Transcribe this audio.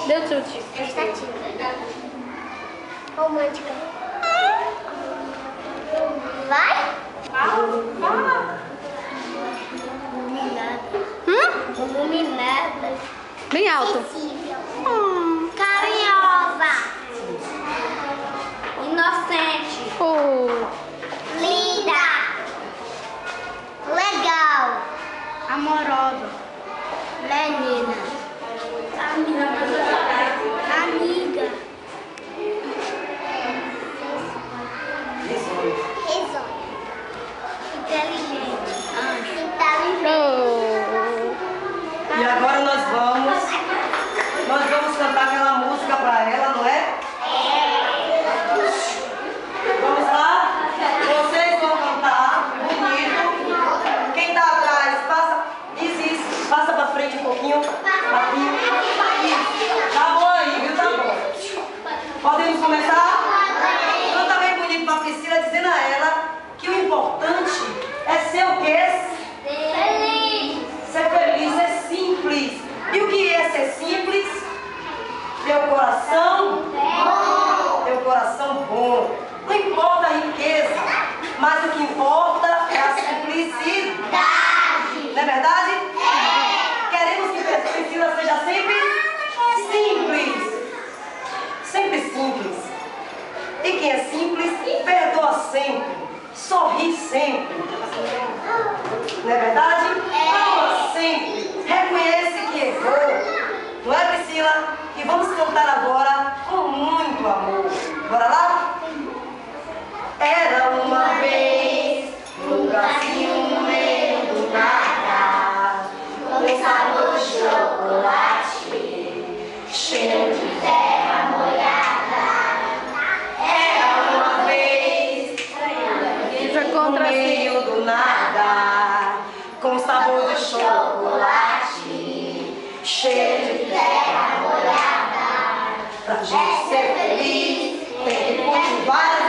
Deu chute. Prestativa. Romântica. Vai? Fala. Iluminada. Bem alto. Sensível. Carinhosa. Inocente. Oh. Linda. Legal. Amorosa. Menina. Amiga. Risonha. Inteligente. E agora nós vamos cantar aquela música pra ela, não é? Vamos lá? Vocês vão cantar bonito. Quem tá atrás, passa pra frente um pouquinho. Isso. Tá bom aí, viu? Tá bom. Podemos começar? Canta bem bonito pra Priscila, dizendo a ela que o importante é ser o quê? Ser feliz, ser simples. E o que é ser simples? Ter o coração bom. Ter o coração bom. Não importa a riqueza, mas o que importa é a simplicidade. Não é verdade? Queremos que Priscila seja sempre simples. Sempre simples. E quem é simples, perdoa sempre. Sorri sempre. Não é verdade? Ama sempre. Reconhece que errou. Não é, Priscila? E vamos cantar agora com muito amor. Bora lá? Era uma vez um lugarzinho no meio do nada, com sabor de chocolate, cheio de terra molhada. Era uma vez no meio do nada, com sabor de chocolate, cheio de terra molhada. Pra gente ser feliz, tem que cultivar as